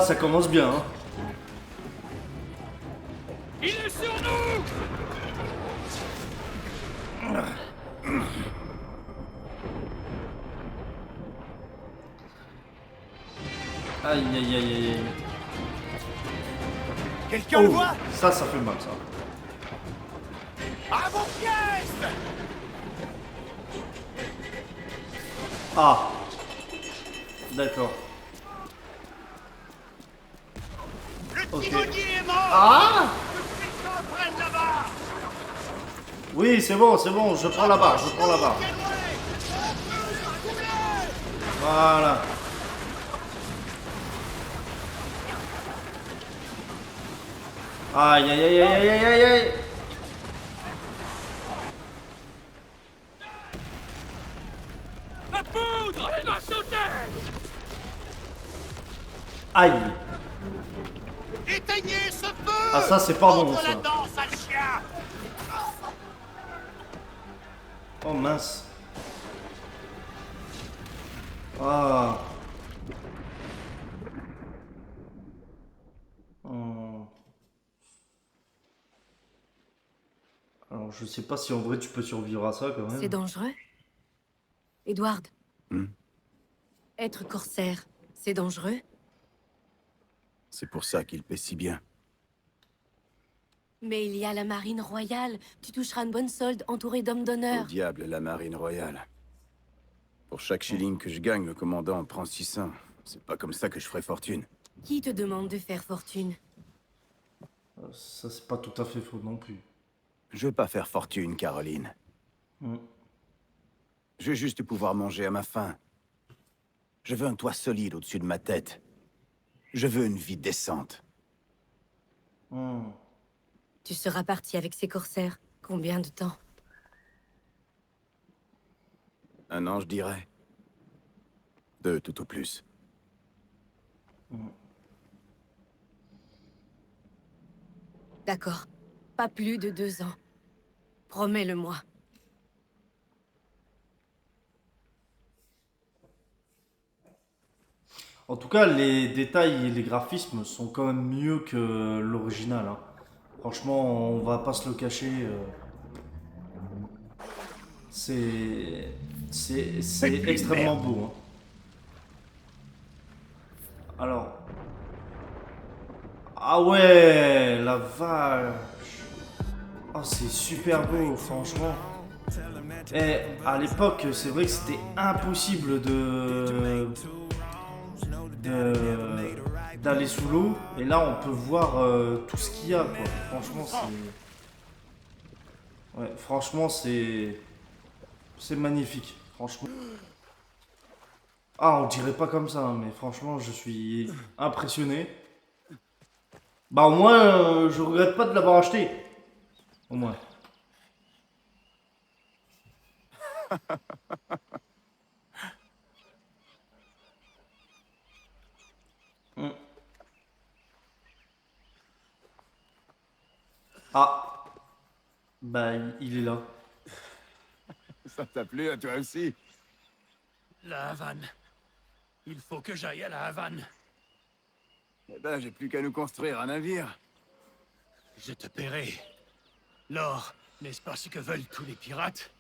ça commence bien, hein. Il est sur nous! Aïe, aïe, aïe, aïe, aïe. Quelqu'un le Oh, voit? ça fait mal, ça. À vos pièces! Ah. D'accord. Le Ok. timonier est mort! Ah. Que quelqu'un prenne la barre! Oui, c'est bon, je prends la barre, je prends la barre. Voilà. Aïe, aïe, aïe, aïe, aïe, aïe, aïe. La poudre! Elle doit sauter! Aïe. Éteignez ce feu! Ah, ça, c'est pas bon, Montre ça. la danse, sale chien! Oh, mince. Ah. Oh. Alors, je sais pas si en vrai tu peux survivre à ça, quand même. C'est dangereux? Edward, Hmm. être corsaire, c'est dangereux? C'est pour ça qu'il paie si bien. Mais il y a la marine royale. Tu toucheras une bonne solde entourée d'hommes Au d'honneur. diable, la marine royale. Pour chaque shilling que je gagne, le commandant en prend 600. C'est pas comme ça que je ferai fortune. Qui te demande de faire fortune? Ça, c'est pas tout à fait faux non plus. Je veux pas faire fortune, Caroline. Hmm. Je veux juste pouvoir manger à ma faim. Je veux un toit solide au-dessus de ma tête. Je veux une vie décente. Hmm. Tu seras parti avec ces corsaires. Combien de temps? Un an, je dirais. 2 tout au plus. D'accord. Pas plus de 2 ans. Promets-le-moi. En tout cas, les détails et les graphismes sont quand même mieux que l'original, hein. Franchement, on va pas se le cacher. C'est extrêmement beau, hein. Alors. Ah ouais, la vache. Oh, c'est super beau, franchement. Et à l'époque, c'est vrai que c'était impossible d'aller sous l'eau. Et là, on peut voir tout ce qu'il y a, quoi. Franchement, ouais, franchement, c'est magnifique. Franchement. Ah, on dirait pas comme ça, hein, mais franchement, je suis impressionné. Bah, au moins, je regrette pas de l'avoir acheté. Au moins. Hmm. Ah, bah, il est là. Ça t'a plu à toi aussi? La Havane. Il faut que j'aille à la Havane. Eh ben, j'ai plus qu'à nous construire un navire. Je te paierai. L'or, n'est-ce pas ce que veulent tous les pirates?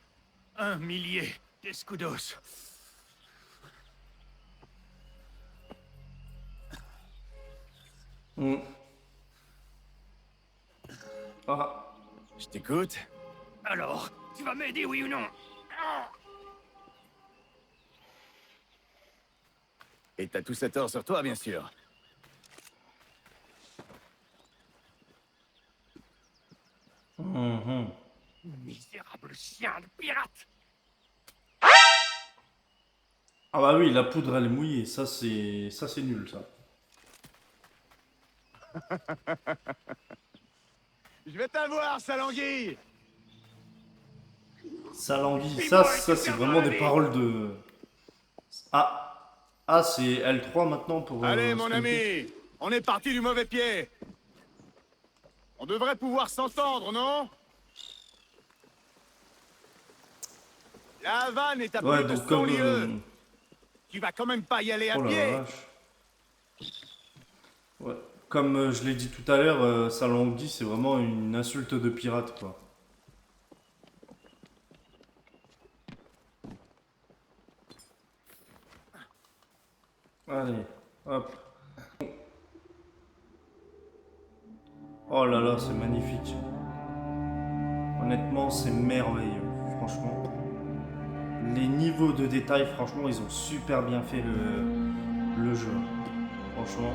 1 millier d'escudos. Hmm. Ah, Je t'écoute. Alors, tu vas m'aider, oui ou non? Et t'as tout cet or sur toi, bien sûr. mhm. Misérable chien de pirate! Ah bah oui, la poudre elle est mouillée, ça c'est nul ça. Je vais t'avoir, Salanguille! Ça languit, Dis-moi, ça tu c'est perds vraiment la des vie. paroles de... Ah, c'est L3 maintenant pour... Allez, mon sprinter. ami! On est parti du mauvais pied! On devrait pouvoir s'entendre, non? La Havane est à Ouais, plus de donc 100 lieues! comme... Tu vas quand même pas y aller à Oh la pied! vache. Ouais. Comme je l'ai dit tout à l'heure, Salangui, c'est vraiment une insulte de pirate, quoi. Allez, hop. Oh là là, c'est magnifique. Honnêtement, c'est merveilleux, franchement. Les niveaux de détail, franchement, ils ont super bien fait le jeu. Franchement.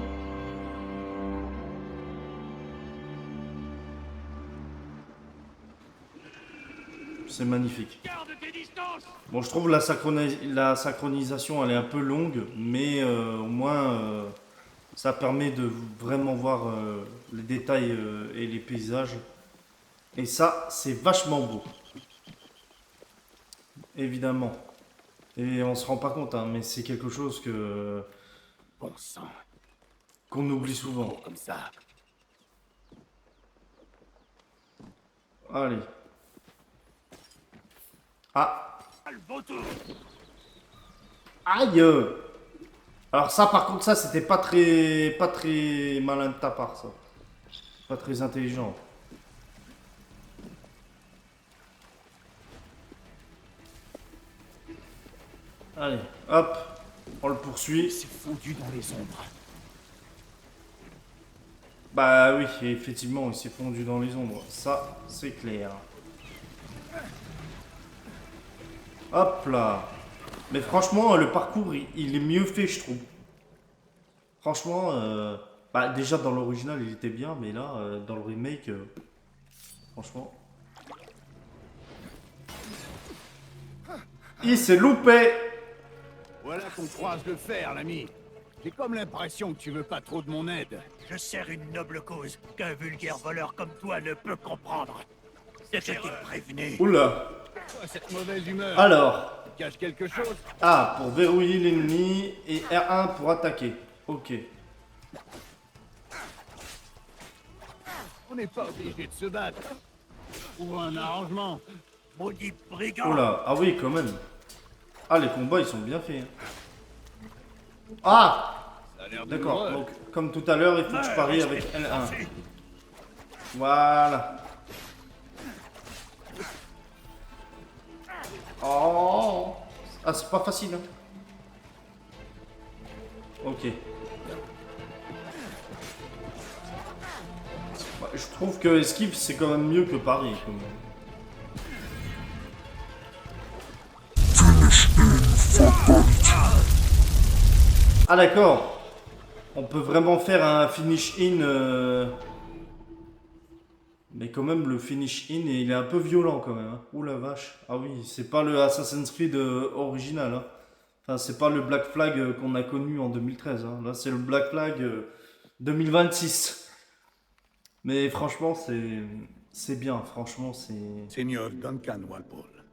C'est magnifique. Garde tes distances! Bon, je trouve la synchronisation, elle est un peu longue, mais au moins, ça permet de vraiment voir les détails et les paysages. Et ça, c'est vachement beau. Évidemment. Et on se rend pas compte, hein, mais c'est quelque chose Bon sang, qu'on oublie souvent. comme ça. Allez. Ah. Le vautour! Aïe. Alors ça, par contre, ça, c'était pas très malin de ta part, ça. Pas très intelligent. Allez, hop. On le poursuit. C'est fondu dans les ombres. Bah oui, effectivement, il s'est fondu dans les ombres. Ça, c'est clair. Hop là. Mais franchement, le parcours, il est mieux fait, je trouve. Franchement, bah, déjà dans l'original, il était bien, mais là, dans le remake, franchement... Il s'est loupé. Voilà qu'on croise le fer, l'ami. J'ai comme l'impression que tu veux pas trop de mon aide. Je sers une noble cause qu'un vulgaire voleur comme toi ne peut comprendre. C'était prévenu. Oula. Toi, cette mauvaise humeur, Alors, tu caches quelque chose? A pour verrouiller l'ennemi et R1 pour attaquer. Ok. On n'est pas obligé de se battre. Ou un arrangement. Maudit brigand! Oula, ah oui, quand même. Ah, les combats, ils sont bien faits. Hein. Ah, Ça a l'air d'accord. douloureux. Donc, comme tout à l'heure, il faut que je parie avec L1. Voilà. Oh. Ah, c'est pas facile. Hein. Ok. Bah, je trouve que esquive, c'est quand même mieux que pari. Quand même. Ah d'accord. On peut vraiment faire un finish in. Mais quand même, le finish in, il est un peu violent quand même. Hein. Ouh la vache. Ah oui, c'est pas le Assassin's Creed original. Hein. Enfin, c'est pas le Black Flag qu'on a connu en 2013. Hein. Là, c'est le Black Flag 2026. Mais franchement, c'est bien. Franchement, c'est... Seigneur Duncan Walpole,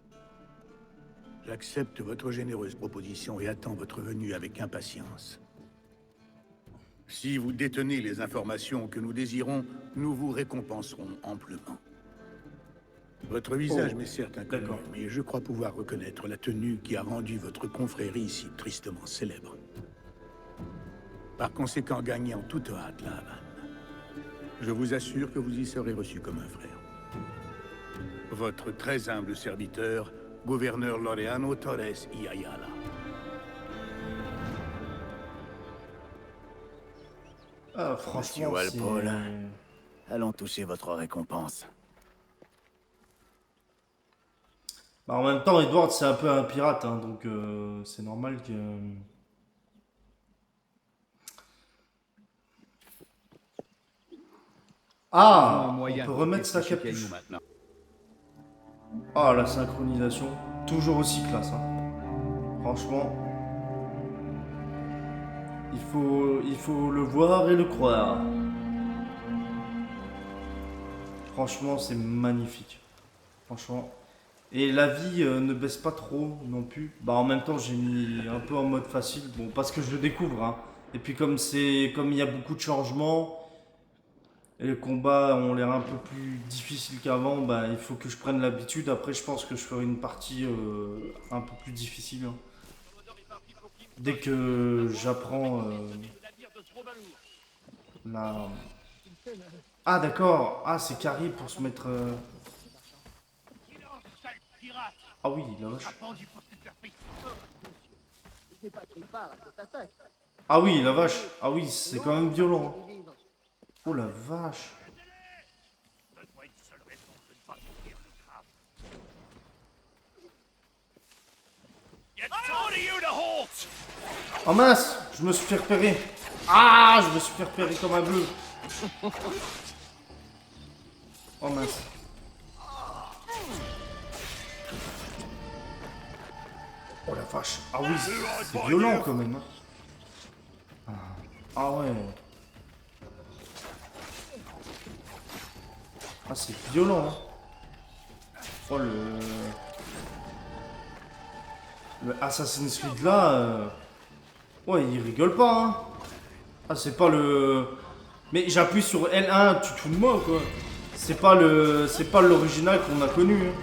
j'accepte votre généreuse proposition et attends votre venue avec impatience. Si vous détenez les informations que nous désirons, nous vous récompenserons amplement. Votre visage m'est certes inconnu, d'accord. mais je crois pouvoir reconnaître la tenue qui a rendu votre confrérie si tristement célèbre. Par conséquent, gagnez en toute hâte la Havane. Je vous assure que vous y serez reçu comme un frère. Votre très humble serviteur, gouverneur Laureano Torres y Ayala. Ah, Monsieur franchement, Walpole, c'est... allons toucher votre récompense. Bah, en même temps, Edward, c'est un peu un pirate, hein, donc c'est normal que... Ah, on peut remettre sa capuche. Ah, la synchronisation, toujours aussi classe. Hein. Franchement, il faut le voir et le croire. Franchement, c'est magnifique. Franchement. Et la vie ne baisse pas trop non plus. Bah, en même temps, j'ai mis un peu en mode facile. Bon, parce que je le découvre. Hein. Et puis comme il y a beaucoup de changements. Et les combats ont l'air un peu plus difficiles qu'avant, bah, il faut que je prenne l'habitude. Après, je pense que je ferai une partie un peu plus difficile. Hein. Dès que j'apprends La... Ah d'accord, ah c'est carré pour se mettre... Ah oui, la vache. Ah oui, la vache. Ah oui, c'est quand même violent. Hein. Oh la vache. Oh mince, je me suis fait repérer. Ah, je me suis fait repérer comme un bleu. Oh mince. Oh la vache. Ah oui, c'est violent quand même. Hein. Ah ouais. Ah c'est violent. Hein. Oh le Assassin's Creed là. Ouais, il rigole pas. Hein. Ah c'est pas le. Mais j'appuie sur L1, tu te fous de moi quoi. C'est pas l'original qu'on a connu. Hein.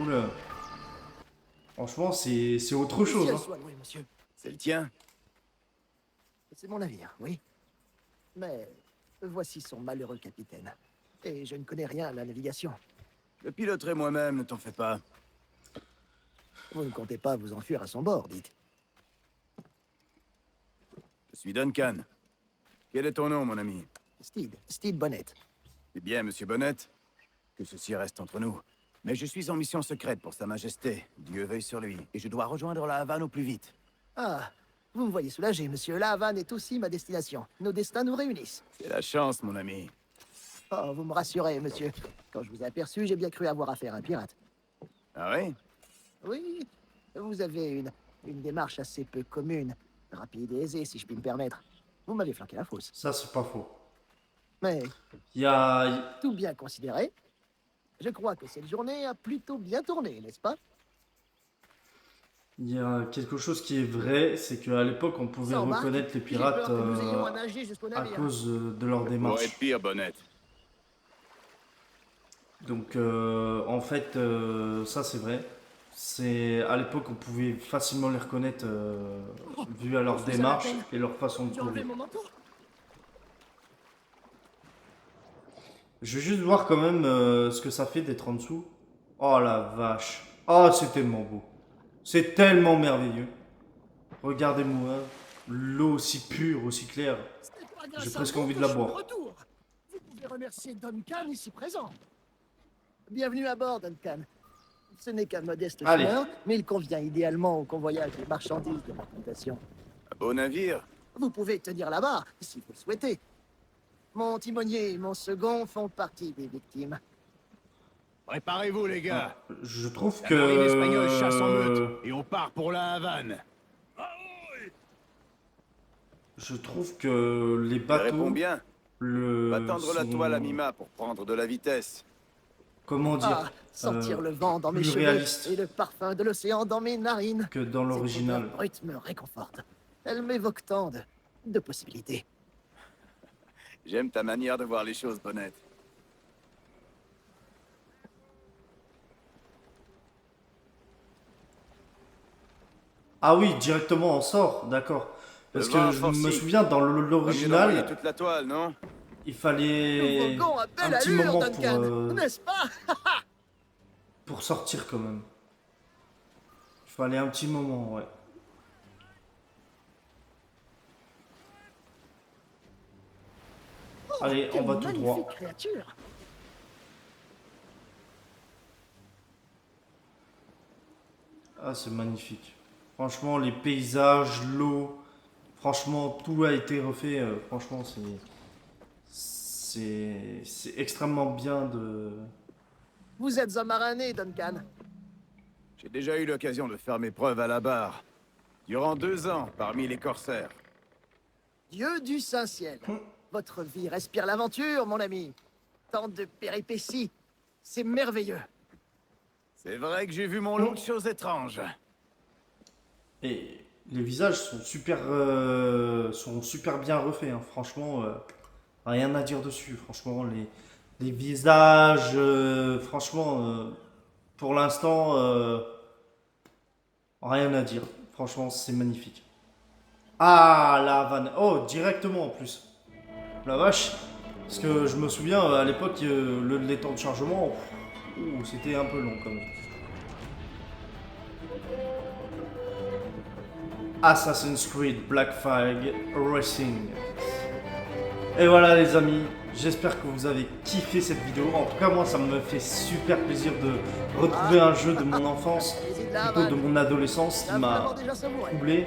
Oula. Franchement, c'est autre chose. Hein. Soit loué, monsieur. C'est le tien? C'est mon navire, oui. Mais voici son malheureux capitaine. Et je ne connais rien à la navigation. Je piloterai moi-même, ne t'en fais pas. Vous ne comptez pas vous enfuir à son bord, dites. Je suis Duncan. Quel est ton nom, mon ami? Steed Bonnet. C'est bien, monsieur Bonnet. Que ceci reste entre nous. Mais je suis en mission secrète pour Sa Majesté. Dieu veuille sur lui. Et je dois rejoindre la Havane au plus vite. Ah, vous me voyez soulagé, monsieur. La Havane est aussi ma destination. Nos destins nous réunissent. C'est la chance, mon ami. Oh, vous me rassurez, monsieur. Quand je vous ai aperçu, j'ai bien cru avoir affaire à un pirate. Ah oui? Oui, vous avez une démarche assez peu commune. Rapide et aisée, si je puis me permettre. Vous m'avez flanqué la fosse. Ça, c'est pas faux. Mais, Il y a... tout bien considéré, je crois que cette journée a plutôt bien tourné, n'est-ce pas? Il y a quelque chose qui est vrai, c'est qu'à l'époque, on pouvait Ça embarque. reconnaître les J'ai pirates peur que nous ayons à nager jusqu'au à navire. cause de leur Pour démarche. être pire, Bonnet. Donc, en fait, ça c'est vrai. C'est à l'époque, on pouvait facilement les reconnaître vu à leur Je vous démarche appelle. et leur façon de J'ai enlevé courir. mon manteau. Je vais juste voir quand même ce que ça fait d'être en dessous. Oh la vache. Oh, c'est tellement beau. C'est tellement merveilleux. Regardez-moi. L'eau aussi pure, aussi claire. Ce n'est pas grâce J'ai à presque vous envie de que la je suis boire. retour. Vous pouvez remercier Duncan ici présent. Bienvenue à bord, Duncan. Ce n'est qu'un modeste Allez. fleur, mais il convient idéalement au convoyage des marchandises de ma plantation. Un beau navire. Vous pouvez tenir la barre, si vous le souhaitez. Mon timonier et mon second font partie des victimes. Préparez-vous, les gars. Je trouve La marine espagnole chasse en meute. que... Et on part pour la Havane. Je trouve que les Ça bateaux... répond bien. Va tendre la sont- toile à Mima pour prendre de la vitesse. Comment dire Ah, sentir le vent dans mes plus cheveux réaliste et le parfum de l'océan dans mes narines. que dans Cette l'original. odeur brute me réconforte. Elle m'évoque tant de possibilités. J'aime ta manière de voir les choses, Bonnet. Ah oui, directement on sort, d'accord. Parce Le que vent je forci. me souviens, dans Vaut mieux d'envoyer l'original, toute la toile, non? il Nous fallait voguons à un belle petit allure, moment Duncan, n'est-ce pas? pour sortir quand même. Il fallait un petit moment, ouais. Allez, on Quelle va tout magnifique droit. créature. Ah, c'est magnifique. Franchement, les paysages, l'eau, franchement, tout a été refait. Franchement, c'est extrêmement bien de... Vous êtes un marin né, Duncan. J'ai déjà eu l'occasion de faire mes preuves à la barre. Durant 2 ans, parmi les corsaires. Dieu du Saint-Ciel. Votre vie respire l'aventure, mon ami. Tant de péripéties. C'est merveilleux. C'est vrai que j'ai vu mon lot de choses étranges. Et les visages sont super bien refaits. Hein. Franchement, rien à dire dessus. Franchement, les visages, franchement, pour l'instant, rien à dire. Franchement, c'est magnifique. Ah, la Havane. Oh, directement en plus. La vache. Parce que je me souviens, à l'époque, les temps de chargement, c'était un peu long quand même. Assassin's Creed Black Flag Racing. Et voilà les amis, j'espère que vous avez kiffé cette vidéo. En tout cas moi ça me fait super plaisir de retrouver un jeu de mon enfance, plutôt de mon adolescence qui m'a troublé.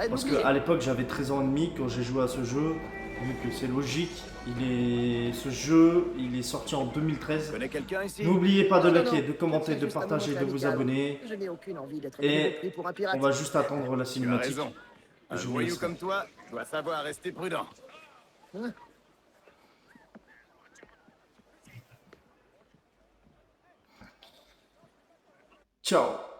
Parce qu'à l'époque j'avais 13 ans et demi quand j'ai joué à ce jeu, vu que c'est logique. Ce jeu il est sorti en 2013. Connais quelqu'un ici? N'oubliez pas de Non, liker, non, de commenter, c'est de juste un partager, moment de vous amical. abonner. Je n'ai aucune envie d'être Et pris pour un pirate. on va juste attendre la Tu as cinématique. raison. Un Je vous voyou laisse. comme toi doit savoir rester prudent. Hein? Ciao.